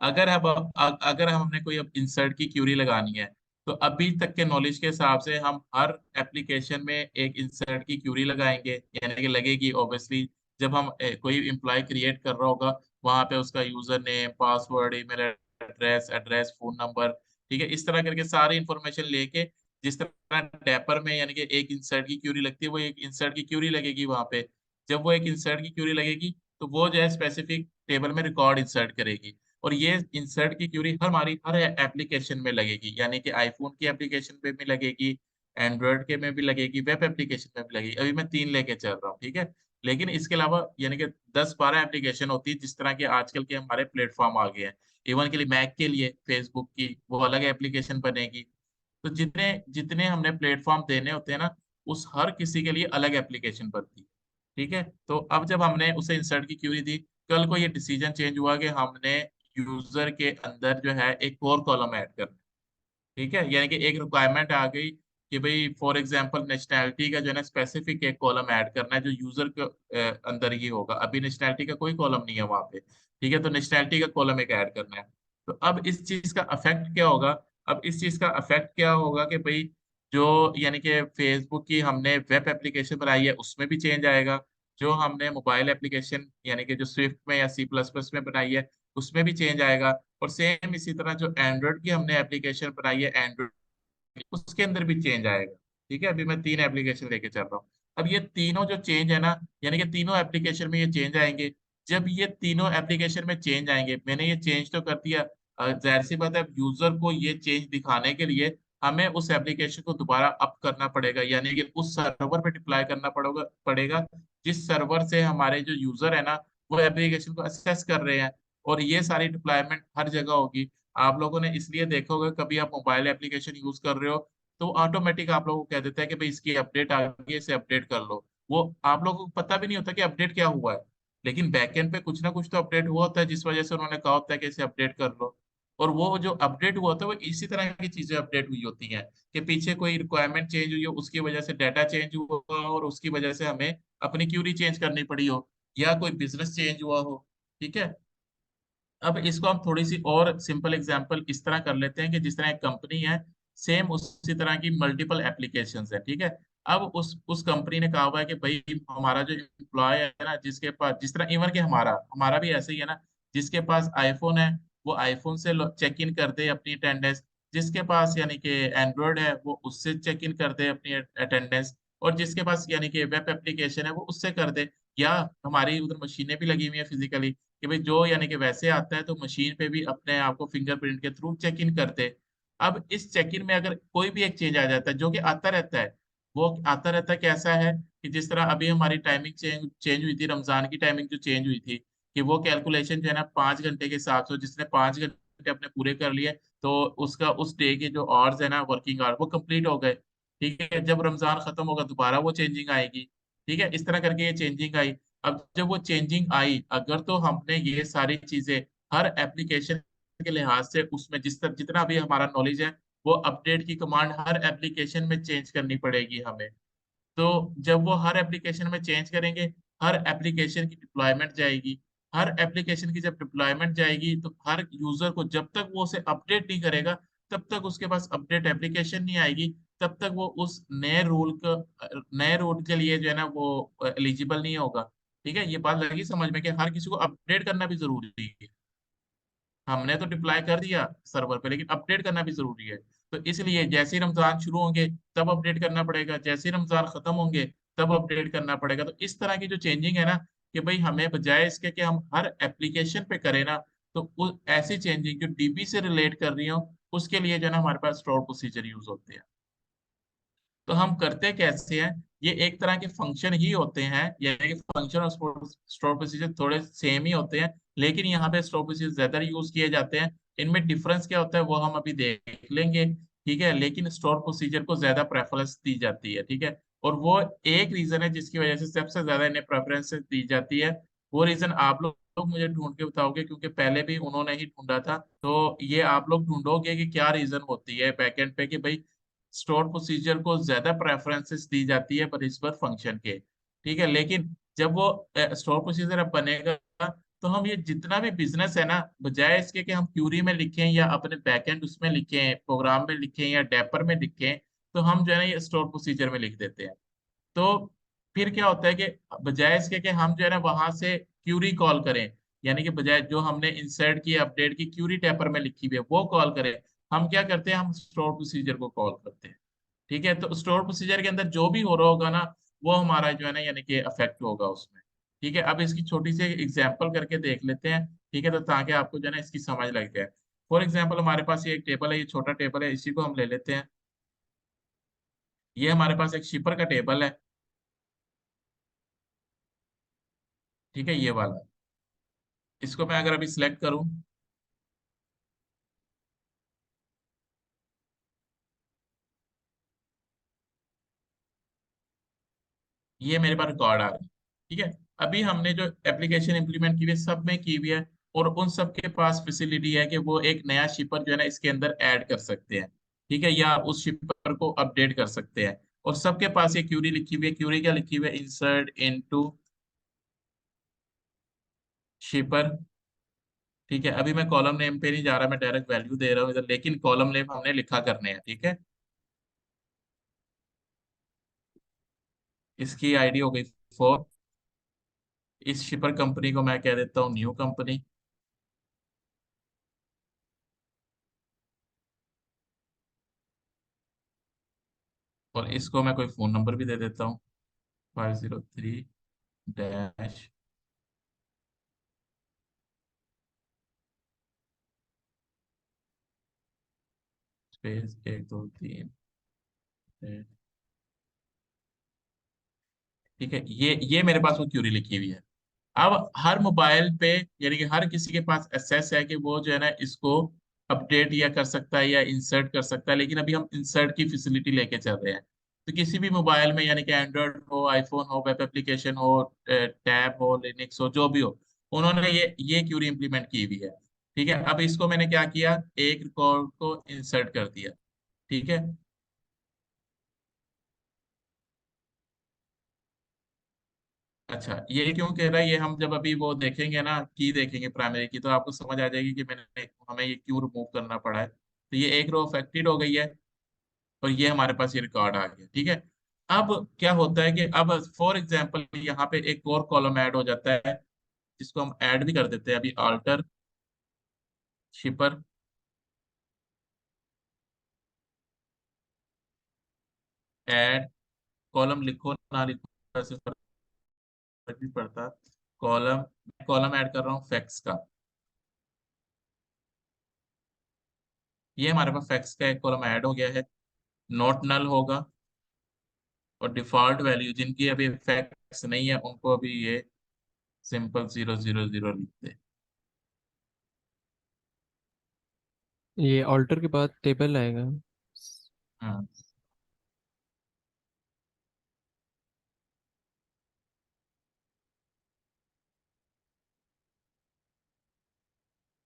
अगर हमने कोई अब इंसर्ट की क्यूरी लगानी है, तो अभी तक के नॉलेज के हिसाब से हम हर एप्लीकेशन में एक इंसर्ट की क्यूरी लगाएंगे, यानी कि लगेगी ऑब्वियसली। जब हम कोई एम्प्लॉय क्रिएट कर रहा होगा, वहां पे उसका user name, password, email address address phone number, ठीक है, इस तरह करके सारी इंफॉर्मेशन लेके, जिस तरह डेपर में यानी कि एक इंसर्ट की क्यूरी लगती है, वो एक इंसर्ट की क्यूरी लगेगी वहां पे। जब वो एक इंसर्ट की क्यूरी लगेगी, तो वो जो है स्पेसिफिक टेबल में रिकॉर्ड इंसर्ट करेगी। और ये इंसर्ट की क्यूरी हमारी हर एप्लीकेशन में लगेगी, यानी कि आईफोन की एप्लीकेशन पे भी लगेगी, एंड्रॉयड के में भी लगेगी, वेब एप्लीकेशन में भी लगेगी। अभी मैं 3 लेके चल रहा हूँ, ठीक है। लेकिन इसके अलावा यानी कि 10-12 एप्लीकेशन होती है, जिस तरह के आजकल के हमारे प्लेटफॉर्म आ गए हैं। इवन के लिए मैक के लिए फेसबुक की वो अलग एप्लीकेशन बनेगी। तो जितने जितने हमने प्लेटफॉर्म देने होते हैं ना, उस हर किसी के लिए अलग एप्लीकेशन बनती है। ठीक है, तो अब जब हमने उसे इंसर्ट की क्यूरी दी, कल को ये डिसीजन चेंज हुआ कि हमने यूजर के अंदर जो है एक और कॉलम ऐड करना। ठीक है, यानी कि एक रिक्वायरमेंट आ गई कि भाई फॉर एग्जांपल नेशनैलिटी का जो है ना स्पेसिफिक एक कॉलम ऐड करना है, जो यूजर के अंदर ही होगा। अभी नेशनैलिटी का कोई कॉलम नहीं है वहां पे, ठीक है, तो नेशनैलिटी का कॉलम एक ऐड करना है। तो अब इस चीज का अफेक्ट क्या होगा। अब इस चीज का अफेक्ट क्या होगा कि भाई जो यानी कि फेसबुक की हमने वेब एप्लीकेशन बनाई है उसमें भी चेंज आएगा, जो हमने मोबाइल एप्लीकेशन यानी कि जो स्विफ्ट में या C++ में बनाई है उसमें भी चेंज आएगा। और सेम इसी तरह जो एंड्रॉइड की हमने एप्लीकेशन बनाई है एंड्रॉइड, उसके अंदर भी चेंज आएगा। ठीक है, अभी मैं 3 एप्लीकेशन लेके चल रहा हूँ। अब ये तीनों जो चेंज है ना, यानी कि तीनों एप्लीकेशन में ये चेंज आएंगे। जब ये तीनों एप्लीकेशन में चेंज आएंगे, मैंने ये चेंज तो कर दिया, जाहिर सी बात है अब यूजर को ये चेंज दिखाने के लिए हमें उस एप्लीकेशन को दोबारा अप करना पड़ेगा, यानी कि उस सर्वर पे डिप्लॉय करना पड़ेगा जिस सर्वर से हमारे जो यूजर है ना वो एप्लीकेशन को एक्सेस कर रहे हैं। और ये सारी डिप्लॉयमेंट हर जगह होगी। आप लोगों ने इसलिए देखा होगा, कभी आप मोबाइल एप्लीकेशन यूज कर रहे हो तो ऑटोमेटिक आप लोगों को कह देता है कि भाई इसकी अपडेट आ गई है, इसे अपडेट कर लो। वो आप लोगों को पता भी नहीं होता कि अपडेट क्या हुआ है, लेकिन बैकएंड पे कुछ ना कुछ तो अपडेट हुआ होता है जिस वजह से उन्होंने कहा होता है कि इसे अपडेट कर लो। और वो जो अपडेट हुआ होता है वो इसी तरह की चीजें अपडेट हुई होती हैं कि पीछे कोई रिक्वायरमेंट चेंज हुई हो, उसकी वजह से डाटा चेंज हुआ हो और उसकी वजह से हमें अपनी क्यूरी चेंज करनी पड़ी हो, या कोई बिजनेस चेंज हुआ हो। ठीक है, अब इसको हम थोड़ी सी और सिंपल एग्जांपल इस तरह कर लेते हैं कि जिस तरह एक कंपनी है, सेम उसी तरह की मल्टीपल एप्लीकेशंस है। ठीक है, अब उस कंपनी ने कहा हुआ है कि भाई हमारा जो एम्प्लॉय है ना, जिसके पास जिस तरह इवन कि हमारा हमारा भी ऐसे ही है ना, जिसके पास आईफोन है वो आईफोन से चेक इन कर दे अपनी अटेंडेंस, जिसके पास यानी कि एंड्रॉयड है वो उससे चेक इन कर दे अपनी अटेंडेंस, और जिसके पास यानी कि वेब एप्लीकेशन है वो उससे कर दे। या हमारी उधर मशीनें भी लगी हुई है फिजिकली, कि भाई जो यानी कि वैसे आता है तो मशीन पे भी अपने आप को फिंगरप्रिंट के थ्रू चेक इन करते। अब इस चेक इन में अगर कोई भी एक चेंज आ जाता है, जो कि आता रहता है, वो आता रहता है कैसा है कि जिस तरह अभी हमारी टाइमिंग चेंज चेंज हुई थी, रमजान की टाइमिंग जो चेंज हुई थी, कि वो कैलकुलेशन जो है ना 5 घंटे के हिसाब से, जिसने 5 घंटे अपने पूरे कर लिए, तो उसका उस डे के जो आवर्स है ना, वर्किंग आवर, वो कंप्लीट हो गए। ठीक है, जब रमजान खत्म होगा दोबारा वो चेंजिंग आएगी। ठीक है, इस तरह करके ये चेंजिंग आई। अब जब वो चेंजिंग आई, अगर तो हमने ये सारी चीजें हर एप्लीकेशन के लिहाज से उसमें जितना भी हमारा नॉलेज है, वो अपडेट की कमांड हर एप्लीकेशन में चेंज करनी पड़ेगी हमें। तो जब वो हर एप्लीकेशन में चेंज करेंगे, हर एप्लीकेशन की डिप्लॉयमेंट जाएगी। हर एप्लीकेशन की जब डिप्लॉयमेंट जाएगी, तो हर यूजर को जब तक वो उसे अपडेट नहीं करेगा, तब तक उसके पास अपडेट एप्लीकेशन नहीं आएगी, तब तक वो उस नए रूल के लिए जो है ना वो एलिजिबल नहीं होगा। ठीक है, ये बात लगी समझ में कि हर किसी को अपडेट करना भी जरूरी है। हमने तो डिप्लॉय कर दिया सर्वर पे, लेकिन अपडेट करना भी जरूरी है। तो इसलिए जैसे ही रमजान शुरू होंगे तब अपडेट करना पड़ेगा, जैसे ही रमजान खत्म होंगे तब अपडेट करना पड़ेगा। तो इस तरह की जो चेंजिंग है ना, कि भाई हमें बजाय इसके कि हम हर एप्लीकेशन पे करें ना, तो ऐसी चेंजिंग जो डीबी से रिलेट कर रही हो, उसके लिए जो है ना हमारे पास स्टोर प्रोसीजर यूज होते हैं। तो हम करते कैसे हैं, ये एक तरह के फंक्शन ही होते हैं, यानी कि फंक्शन और स्टोर प्रोसीजर थोड़े सेम ही होते हैं, लेकिन यहाँ पे स्टोर प्रोसीजर ज्यादा यूज किए जाते हैं। इनमें डिफरेंस क्या होता है वो हम अभी देख लेंगे। ठीक है, लेकिन स्टोर प्रोसीजर को ज्यादा प्रेफरेंस दी जाती है। ठीक है, और वो एक रीजन है जिसकी वजह से सबसे ज्यादा इन्हें प्रेफरेंस दी जाती है। वो रीजन आप लोग मुझे ढूंढ के बताओगे, क्योंकि पहले भी उन्होंने ही ढूंढा था। तो ये आप लोग ढूंढोगे कि क्या रीजन होती है बैकएंड पे, कि भाई स्टोर प्रोसीजर को ज्यादा प्रेफरेंसेस दी जाती है पर फंक्शन के। ठीक है, लेकिन जब वो स्टोर प्रोसीजर अब बनेगा, तो हम ये जितना भी बिजनेस है ना, बजाय इसके कि हम क्यूरी में लिखें या अपने बैकएंड उसमें लिखें, प्रोग्राम में लिखें या डेपर में लिखें, तो हम जो है ना ये स्टोर प्रोसीजर में लिख देते हैं। तो फिर क्या होता है कि बजाय इसके कि हम जो है ना वहां से क्यूरी कॉल करें, यानी कि बजाय जो हमने इंसर्ट की अपडेट की क्यूरी टेपर में लिखी हुई है वो कॉल करें, हम क्या करते हैं, हम स्टोर प्रोसीजर को कॉल करते हैं। ठीक है, तो स्टोर प्रोसीजर के अंदर जो भी हो रहा होगा ना, वो हमारा जो है ना यानी कि अफेक्ट होगा उसमें। ठीक है, अब इसकी छोटी सी एग्जांपल करके देख लेते हैं। ठीक है, तो ताकि आपको जो है ना इसकी समझ लग जाए। फॉर एग्जांपल हमारे पास ये एक टेबल है, ये छोटा टेबल है, इसी को हम ले लेते हैं। ये हमारे पास एक शिपर का टेबल है। ठीक है, ये वाला, इसको मैं अगर अभी सिलेक्ट करूं, ये मेरे पास रिकॉर्ड आ रहा है। ठीक है, अभी हमने जो एप्लीकेशन इंप्लीमेंट की हुई है सब में की हुई है, और उन सब के पास फैसिलिटी है कि वो एक नया शिपर जो है ना इसके अंदर ऐड कर सकते हैं। ठीक है, या उस शिपर को अपडेट कर सकते हैं। और सबके पास ये क्यूरी लिखी हुई है। क्यूरी क्या लिखी हुई है, इंसर्ट इनटू शिपर। ठीक है, अभी मैं कॉलम नेम पे नहीं जा रहा, मैं डायरेक्ट वैल्यू दे रहा हूँ इधर, लेकिन कॉलम नेम हमने लिखा करने हैं। ठीक है, इसकी आईडी हो गई 4। इस शिपर कंपनी को मैं कह देता हूँ न्यू कंपनी। और इसको मैं कोई फोन नंबर भी दे देता हूँ, 503 स्पेस 1 2 3। ठीक है, ये मेरे पास वो क्यूरी लिखी हुई है। अब हर मोबाइल पे, यानी कि हर किसी के पास एक्सेस है कि वो जो है ना इसको अपडेट या कर सकता है या इंसर्ट कर सकता है, लेकिन अभी हम इंसर्ट की फैसिलिटी लेके चल रहे हैं। तो किसी भी मोबाइल में, यानी कि एंड्रॉयड हो, आईफोन हो, वेब एप्लीकेशन हो, टैब हो, लिनक्स हो, जो भी हो, उन्होंने ये क्यूरी इंप्लीमेंट की हुई है। ठीक है, अब इसको मैंने क्या किया, एक रिकॉर्ड को इंसर्ट कर दिया। ठीक है, अच्छा ये क्यों कह रहा है, ये हम जब अभी वो देखेंगे ना, की देखेंगे प्राइमरी की, तो आपको समझ आ जाएगी कि मैंने हमें ये क्यों रिमूव करना पड़ा है। तो ये एक रो अफेक्टेड हो गई है, और ये हमारे पास ये रिकॉर्ड आ गया। ठीक है, अब क्या होता है कि अब फॉर एग्जांपल यहाँ पे एक और कॉलम ऐड हो जाता है, जिसको हम ऐड भी कर देते हैं अभी, अल्टर शिपर ऐड कॉलम, लिखो ना लिखो ऐसे फर्क नहीं पड़ता। कॉलम, कॉलम ऐड कर रहा हूँ फैक्स का। ये हमारे पास फैक्ट्स का एक कॉलम ऐड हो गया है। नॉट नल होगा, और डिफॉल्ट वैल्यू जिनकी अभी फैक्ट्स नहीं है उनको अभी ये सिंपल 0 0 0 लिखते हैं। ये ऑल्टर के बाद टेबल आएगा। हाँ,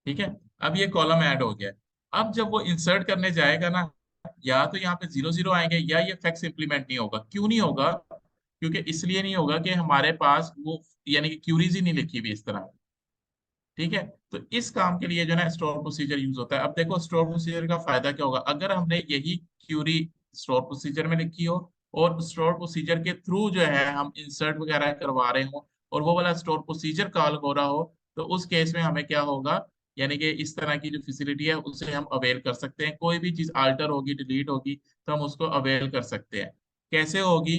ठीक है। अब ये कॉलम ऐड हो गया है। अब जब वो इंसर्ट करने जाएगा ना, या तो यहाँ पे 0 0 आएंगे, या ये फैक्स इंप्लीमेंट नहीं होगा। क्यों नहीं होगा? क्योंकि इसलिए नहीं होगा कि हमारे पास वो, यानी कि क्यूरीज ही नहीं लिखी हुई इस तरह। ठीक है। तो इस काम के लिए जो है ना स्टोर प्रोसीजर यूज होता है। अब देखो स्टोर प्रोसीजर का फायदा क्या होगा, अगर हमने यही क्यूरी स्टोर प्रोसीजर में लिखी हो, और स्टोर प्रोसीजर के थ्रू जो है हम इंसर्ट वगैरह करवा रहे हो, और वो वाला स्टोर प्रोसीजर कॉल हो रहा हो, तो उस केस में हमें क्या होगा, यानी कि इस तरह की जो फैसिलिटी है उसे हम अवेल कर सकते हैं। कोई भी चीज आल्टर होगी, डिलीट होगी, तो हम उसको अवेल कर सकते हैं। कैसे होगी?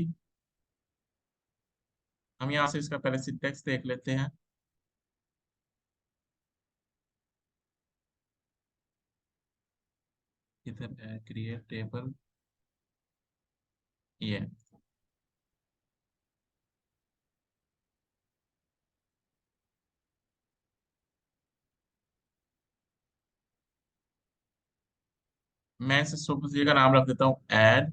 हम यहाँ से इसका पहले सिंटेक्स देख लेते हैं। इधर है क्रिएट टेबल, ये मैं इस स्टोर प्रोसीजर का नाम रख देता हूँ ऐड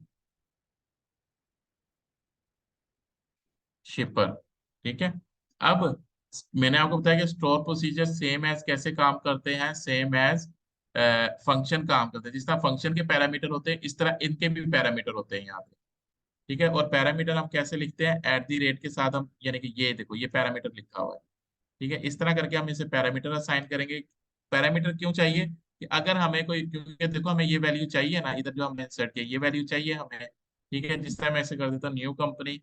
शिपर। ठीक है। अब मैंने आपको बताया कि स्टोर प्रोसीजर सेम एज कैसे काम करते हैं, सेम एज फंक्शन काम करते हैं। जिस तरह फंक्शन के पैरामीटर होते हैं, इस तरह इनके भी पैरामीटर होते हैं यहाँ पे। ठीक है। और पैरामीटर हम कैसे लिखते हैं, एट दी रेट के साथ हम, यानी कि ये देखो ये पैरामीटर लिखा हुआ है। ठीक है। इस तरह करके हम इसे पैरामीटर असाइन करेंगे। पैरामीटर क्यों चाहिए? कि अगर हमें कोई, क्योंकि देखो हमें ये वैल्यू चाहिए ना, इधर जो हमने इंसर्ट किया ये वैल्यू चाहिए हमें। ठीक है। जिस तरह मैं ऐसे कर देता हूँ न्यू कंपनी,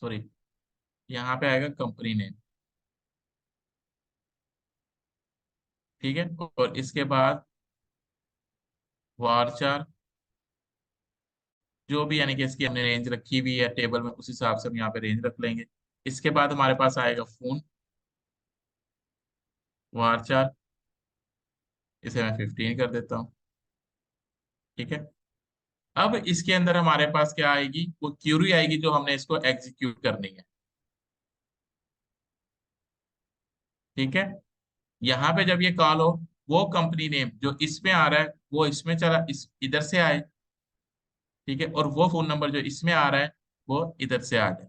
सॉरी, यहाँ पे आएगा कंपनी नेम। ठीक है। और इसके बाद वारचार, जो भी यानी कि इसकी हमने रेंज रखी हुई है टेबल में, उस हिसाब से हम यहाँ पे रेंज रख लेंगे। इसके बाद हमारे पास आएगा फोन, वारचार, इसे मैं 15 कर देता हूँ। ठीक है। अब इसके अंदर हमारे पास क्या आएगी, वो क्यूरी आएगी जो हमने इसको एग्जीक्यूट करनी है। ठीक है। यहाँ पे जब ये कॉल हो, वो कंपनी नेम जो इसमें आ रहा है वो इसमें चला, इस इधर से आए। ठीक है। और वो फोन नंबर जो इसमें आ रहा है वो इधर से आ जाए।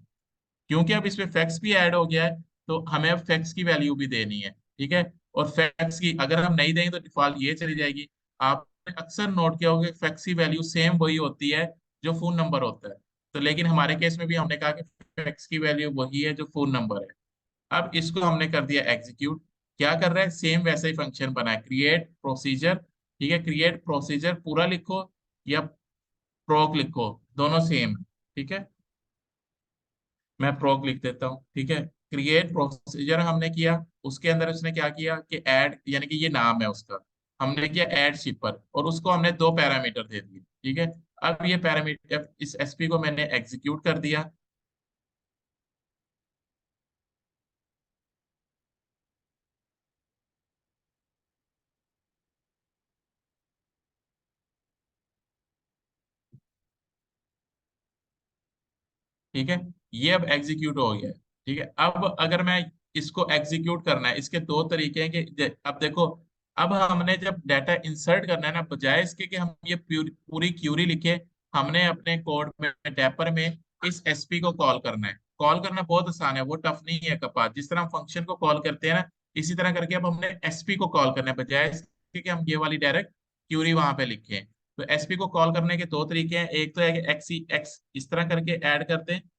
क्योंकि अब इसमें फैक्स भी ऐड हो गया है, तो हमें अब फैक्स की वैल्यू भी देनी है। ठीक है। और फैक्स की अगर हम नहीं देंगे तो डिफॉल्ट ये चली जाएगी। आपने अक्सर नोट किया होगा कि फैक्स की वैल्यू सेम वही होती है जो फोन नंबर होता है। तो लेकिन हमारे केस में भी हमने कहा कि फैक्स की वैल्यू वही है जो फोन नंबर है। अब इसको हमने कर दिया एग्जीक्यूट। क्या कर रहा है, सेम वैसा ही फंक्शन बना है, क्रिएट प्रोसीजर। ठीक है। क्रिएट प्रोसीजर पूरा लिखो या प्रोक लिखो, दोनों सेम। ठीक है। मैं प्रोक लिख देता हूँ। ठीक है। क्रिएट प्रोसीजर हमने किया, उसके अंदर उसने क्या किया कि ऐड, यानी कि ये नाम है उसका, हमने किया ऐड शिपर, और उसको हमने दो पैरामीटर दे दिए। ठीक है। अब ये पैरामीटर, इस एसपी को मैंने एग्जीक्यूट कर दिया। ठीक है। ये अब एग्जीक्यूट हो गया है। ठीक है। अब अगर मैं इसको एग्जीक्यूट करना है, इसके दो तरीके हैं कि अब देखो, अब हमने जब डाटा इंसर्ट करना है ना, बजाय इसके कि हम ये पूरी क्यूरी लिखे, हमने अपने कोड में डेपर में इस एसपी को कॉल करना है। कॉल करना बहुत आसान है, वो टफ नहीं है कपास। जिस तरह हम फंक्शन को कॉल करते हैं ना, इसी तरह करके अब हमने एसपी को कॉल करना है, बजाय इसके कि हम ये वाली डायरेक्ट क्यूरी वहां पे लिखें। तो एसपी को कॉल करने के दो तरीके हैं। एक तो है कि एक्सी एक्स इस तरह करके ऐड करते हैं।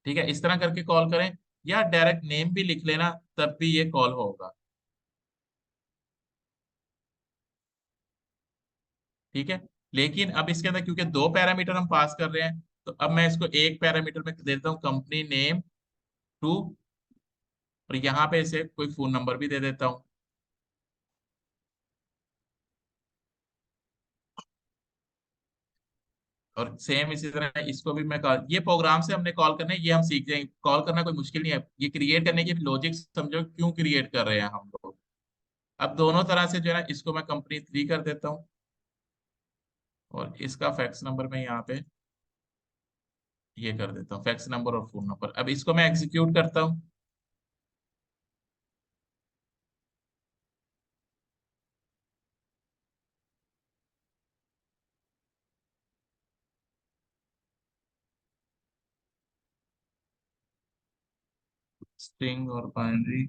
ठीक है। इस तरह करके कॉल करें, या डायरेक्ट नेम भी लिख लेना, तब भी ये कॉल होगा। ठीक है। लेकिन अब इसके अंदर क्योंकि दो पैरामीटर हम पास कर रहे हैं, तो अब मैं इसको एक पैरामीटर में दे देता हूँ कंपनी नेम टू, और यहाँ पे इसे कोई फोन नंबर भी दे देता हूँ। और सेम इसी तरह इसको भी मैं कॉल, ये प्रोग्राम से हमने कॉल करना है, ये हम सीख जाएंगे। कॉल करना कोई मुश्किल नहीं है, ये क्रिएट करने की लॉजिक समझो क्यों क्रिएट कर रहे हैं हम लोग। अब दोनों तरह से जो है ना, इसको मैं कंपनी 3 कर देता हूँ, और इसका फैक्स नंबर मैं यहाँ पे ये कर देता हूँ, फैक्स नंबर और फोन नंबर। अब इसको मैं एग्जीक्यूट करता हूँ। स्ट्रिंग और बाइनरी,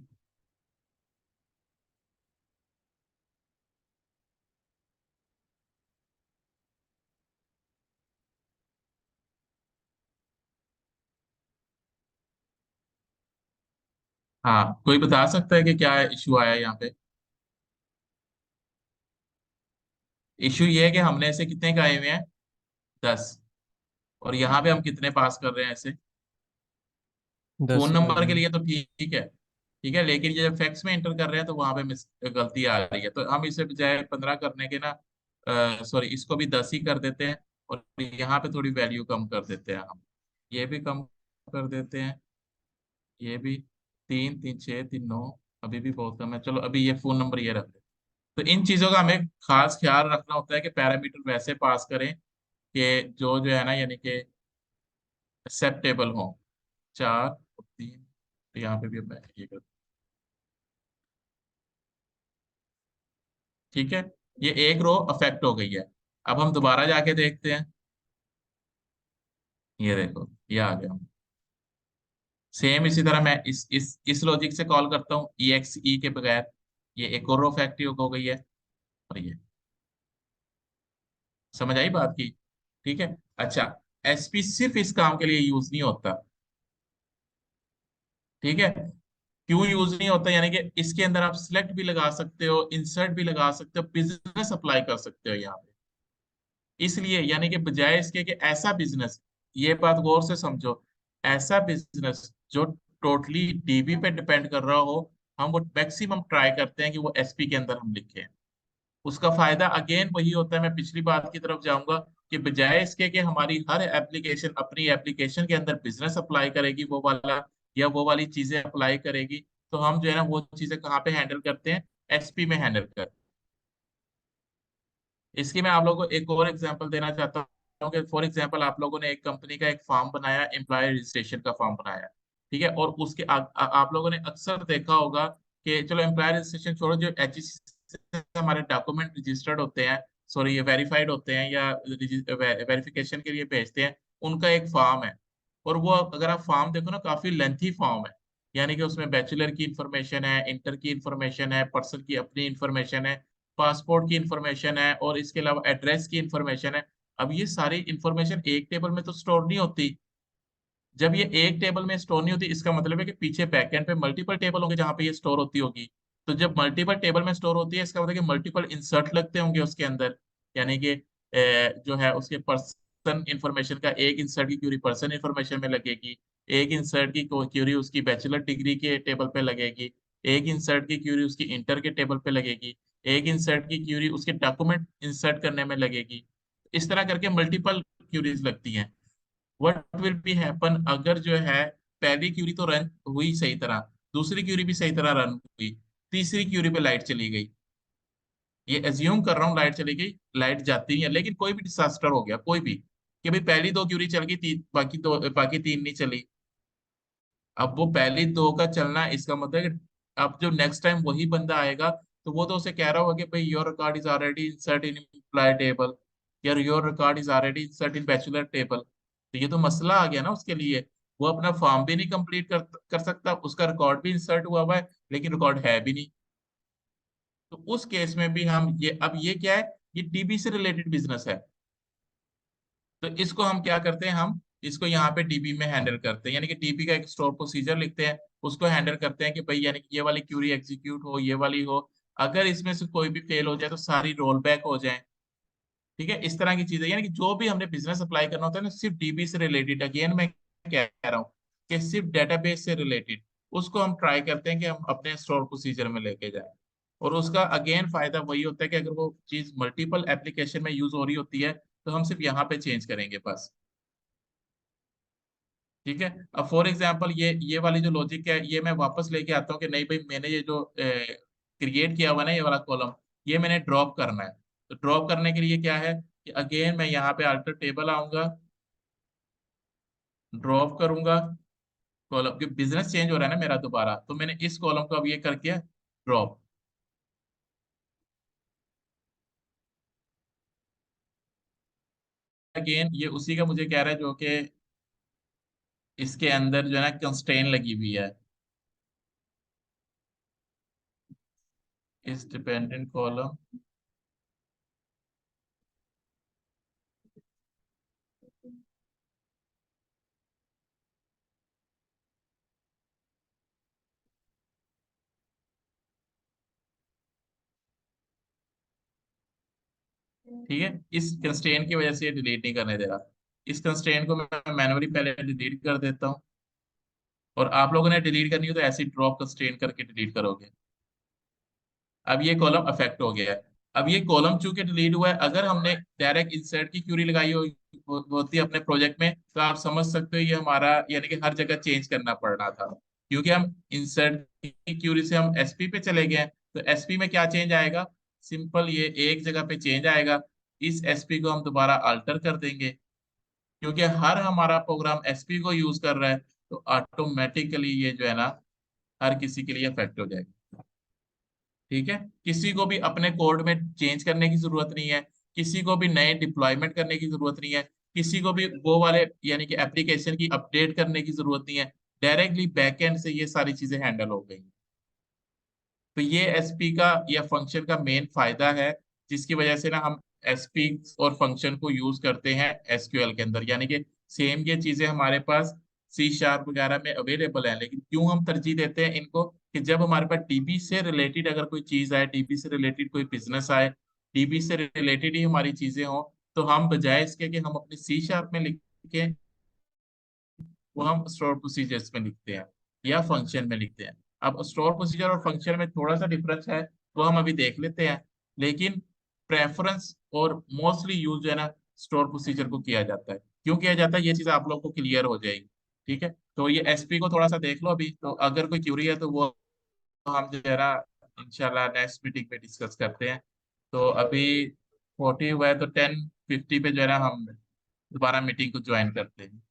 हाँ कोई बता सकता है कि क्या इशू आया यहाँ पे? इशू ये है कि हमने ऐसे कितने का आए हुए हैं, 10, और यहाँ पे हम कितने पास कर रहे हैं ऐसे? 10 फोन ही कर नंबर रहे के हैं। लिए तो ठीक है, ठीक है, लेकिन ये जब फैक्स में एंटर कर रहे हैं तो वहां पे गलती आ रही है, तो हम इसे बजाय 15 करने के ना, सॉरी, इसको भी 10 ही कर देते हैं, और यहाँ पे थोड़ी वैल्यू कम कर देते हैं हम, ये भी कम कर देते हैं, ये भी, 3 3 6 3 9, अभी भी बहुत कम है, चलो अभी ये फोन नंबर ये रख दे। तो इन चीजों का हमें खास ख्याल रखना होता है कि पैरामीटर वैसे पास करें कि जो जो है ना, यानी कि एक्सेप्टेबल हो। 4 और 3, तो यहाँ पे भी मैं ये कर, ठीक है, ये एक रो अफेक्ट हो गई है। अब हम दोबारा जाके देखते हैं, ये देखो ये आ गया। सेम इसी तरह मैं इस लॉजिक से कॉल करता हूँ ई एक्स ई के बगैर, ये एक और रो फैक्ट्री हो गई है, और ये, समझ आई बात की? ठीक है। अच्छा, एसपी सिर्फ इस काम के लिए यूज नहीं होता, ठीक है। क्यों यूज नहीं होता, यानी कि इसके अंदर आप सिलेक्ट भी लगा सकते हो, इंसर्ट भी लगा सकते हो, बिजनेस अप्लाई कर सकते हो यहाँ पे। इसलिए यानी कि बजाय इसके कि ऐसा बिजनेस, ये बात गौर से समझो, ऐसा बिजनेस जो टोटली डीबी पे डिपेंड कर रहा हो, हम वो मैक्सिमम ट्राई करते हैं कि वो एसपी के अंदर हम लिखें। उसका फायदा अगेन वही होता है, मैं पिछली बात की तरफ जाऊंगा, कि बजाय इसके कि हमारी हर एप्लीकेशन अपनी एप्लीकेशन के अंदर बिजनेस अप्लाई करेगी वो वाला, या वो वाली चीजें अप्लाई करेगी, तो हम जो है ना वो चीजें कहाँ पे हैंडल करते हैं, एसपी में हैंडल करते हैं। इसकी मैं आप लोगों को एक और एग्जांपल देना चाहता हूँ कि फॉर एग्जांपल आप लोगों ने एक कंपनी का एक फॉर्म बनाया, एम्प्लॉय रजिस्ट्रेशन का फॉर्म बनाया, ठीक है, और उसके आप लोगों ने अक्सर देखा होगा कि चलो एम्प्लॉय रजिस्ट्रेशन छोड़ो, जो एचईसी से हमारे डॉक्यूमेंट रजिस्टर्ड होते हैं, सॉरी ये वेरीफाइड होते हैं या वेरिफिकेशन के लिए भेजते हैं, उनका एक फॉर्म है। और वो अगर आप फॉर्म देखो ना, काफी लेंथी फॉर्म है, यानी कि उसमें बैचलर की इंफॉर्मेशन है, इंटर की इंफॉर्मेशन है, पर्सन की अपनी इंफॉर्मेशन है, पासपोर्ट की इंफॉर्मेशन है, और इसके अलावा एड्रेस की इंफॉर्मेशन है। अब ये सारी इंफॉर्मेशन एक टेबल में तो स्टोर नहीं होती। जब ये एक टेबल में स्टोर नहीं होती, इसका मतलब है कि पीछे बैकएंड पे मल्टीपल टेबल होंगे जहां पे ये स्टोर होती होगी। तो जब मल्टीपल टेबल में स्टोर होती है, इसका मतलब है कि मल्टीपल इंसर्ट लगते होंगे उसके अंदर, यानी कि जो है उसके पर्सन इंफॉर्मेशन का एक इंसर्ट की क्यूरी पर्सन इंफॉर्मेशन में लगेगी, एक इंसर्ट की क्यूरी उसकी बैचलर डिग्री के टेबल पे लगेगी, एक इंसर्ट की क्यूरी उसकी इंटर के टेबल पे लगेगी, एक इंसर्ट की क्यूरी उसके डॉक्यूमेंट इंसर्ट करने में लगेगी। इस तरह करके मल्टीपल क्यूरीज लगती हैं। व्हाट विल बी हैपन अगर जो है पहली क्यूरी तो रन हुई सही तरह, दूसरी क्यूरी भी सही तरह रन हुई, तीसरी क्यूरी पे लाइट चली गई, ये एज्यूम कर रहा हूँ लाइट चली गई, लाइट जाती है, लेकिन कोई भी डिसास्टर हो गया, कोई भी, कि भाई पहली 2 क्यूरी चल गई, बाकी 3 नहीं चली। अब वो पहली 2 का चलना, इसका मतलब है कि अब जो नेक्स्ट टाइम वही बंदा आएगा, तो वो तो उसे कह रहा होगा कि भाई your record is already insert in employ table, या your record is already insert in bachelor table. तो ये तो मसला आ गया ना उसके लिए, वो अपना फॉर्म भी नहीं कंप्लीट कर सकता, उसका रिकॉर्ड भी इंसर्ट हुआ हुआ है लेकिन रिकॉर्ड है भी नहीं। तो उस केस में भी हम ये, अब ये क्या है, ये डीबी से रिलेटेड बिजनेस है, तो इसको हम क्या करते हैं, हम इसको यहाँ पे डीबी में हैंडल करते हैं, यानी कि डीबी का एक स्टोर प्रोसीजर लिखते हैं, उसको हैंडल करते हैं कि भाई यानी कि ये वाली क्यूरी एग्जीक्यूट हो, ये वाली हो, अगर इसमें से कोई भी फेल हो जाए तो सारी रोल बैक हो जाए। ठीक है, इस तरह की चीजें, यानी कि जो भी हमने बिजनेस अप्लाई करना होता है ना, सिर्फ डीबी से रिलेटेड, अगेन मैं कह रहा हूँ कि सिर्फ डेटाबेस से रिलेटेड, उसको हम ट्राई करते हैं कि हम अपने स्टोर प्रोसीजर में लेके जाएं। और उसका अगेन फायदा वही होता है कि अगर वो चीज मल्टीपल एप्लीकेशन में यूज हो रही होती है, तो हम सिर्फ यहाँ पे चेंज करेंगे बस। ठीक है। अब फॉर एग्जाम्पल ये वाली जो लॉजिक है, ये मैं वापस लेके आता हूँ कि नहीं भाई, मैंने ये जो क्रिएट किया हुआ ना ये वाला कॉलम, ये मैंने ड्रॉप करना है। तो ड्रॉप करने के लिए क्या है कि अगेन मैं यहाँ पे अल्टर टेबल आऊंगा, ड्रॉप करूंगा कॉलम, क्योंकि बिजनेस चेंज हो रहा है ना मेरा दोबारा, तो मैंने इस कॉलम को अब ये करके ड्रॉप। अगेन ये उसी का मुझे कह रहा है जो कि इसके अंदर जो है ना कंस्ट्रेन लगी हुई है, इस डिपेंडेंट कॉलम। ठीक है, इस कंस्ट्रेन की वजह से ये डिलीट नहीं करने दे रहा। इस कंस्ट्रेन को मैं मैनुअली पहले डिलीट कर देता हूँ, और आप लोगों ने डिलीट करनी हो तो ऐसे ड्रॉप कंस्ट्रेन करके डिलीट करोगे। अब ये कॉलम अफेक्ट हो गया है। अब ये कॉलम चूंकि डिलीट हुआ है, अगर हमने डायरेक्ट इंसर्ट की क्यूरी लगाई होती है अपने प्रोजेक्ट में, तो आप समझ सकते हो ये हमारा यानी कि हर जगह चेंज करना पड़ रहा था, क्योंकि हम इंसर्ट की क्यूरी से हम एसपी पे चले गए हैं। तो एसपी में क्या चेंज आएगा, सिंपल ये एक जगह पे चेंज आएगा। इस एसपी को हम दोबारा अल्टर कर देंगे, क्योंकि हर हमारा प्रोग्राम एसपी को यूज कर रहा है, तो ऑटोमेटिकली ये जो है ना हर किसी के लिए इफेक्ट हो जाएगा। ठीक है, किसी को भी अपने कोड में चेंज करने की जरूरत नहीं है, किसी को भी नए डिप्लॉयमेंट करने की जरूरत नहीं है, किसी को भी वो वाले यानी कि एप्लीकेशन की अपडेट करने की जरूरत नहीं है। डायरेक्टली बैकएंड से ये सारी चीजें हैंडल हो गई। तो ये एसपी का या फंक्शन का मेन फायदा है, जिसकी वजह से ना हम एसपी और फंक्शन को यूज करते हैं एसक्यूएल के अंदर। यानी कि सेम ये चीजें हमारे पास सी शार्प वगैरह में अवेलेबल है, लेकिन क्यों हम तरजीह देते हैं इनको, कि जब हमारे पास डीबी से रिलेटेड अगर कोई चीज आए, डीबी से रिलेटेड कोई बिजनेस आए, डीबी से रिलेटेड ही हमारी चीजें हों, तो हम बजाय इसके कि हम अपनी सी शार्प में लिखें, वो हम स्टोर प्रोसीजर्स में लिखते हैं या फंक्शन में लिखते हैं। अब स्टोर प्रोसीजर और फंक्शन में थोड़ा सा डिफरेंस है, वो हम अभी देख लेते हैं। लेकिन प्रेफरेंस और मोस्टली यूज जो है ना स्टोर प्रोसीजर को किया जाता है। क्यों किया जाता है ये चीज आप लोग को क्लियर हो जाएगी। ठीक है, तो ये एसपी को थोड़ा सा देख लो अभी, तो अगर कोई क्यूरी है तो वो हम जो है ना इंशाल्लाह नेक्स्ट मीटिंग में डिस्कस करते हैं। तो अभी 40 हुआ है, तो 10:50 पे जो है ना हम दोबारा मीटिंग को ज्वाइन करते हैं।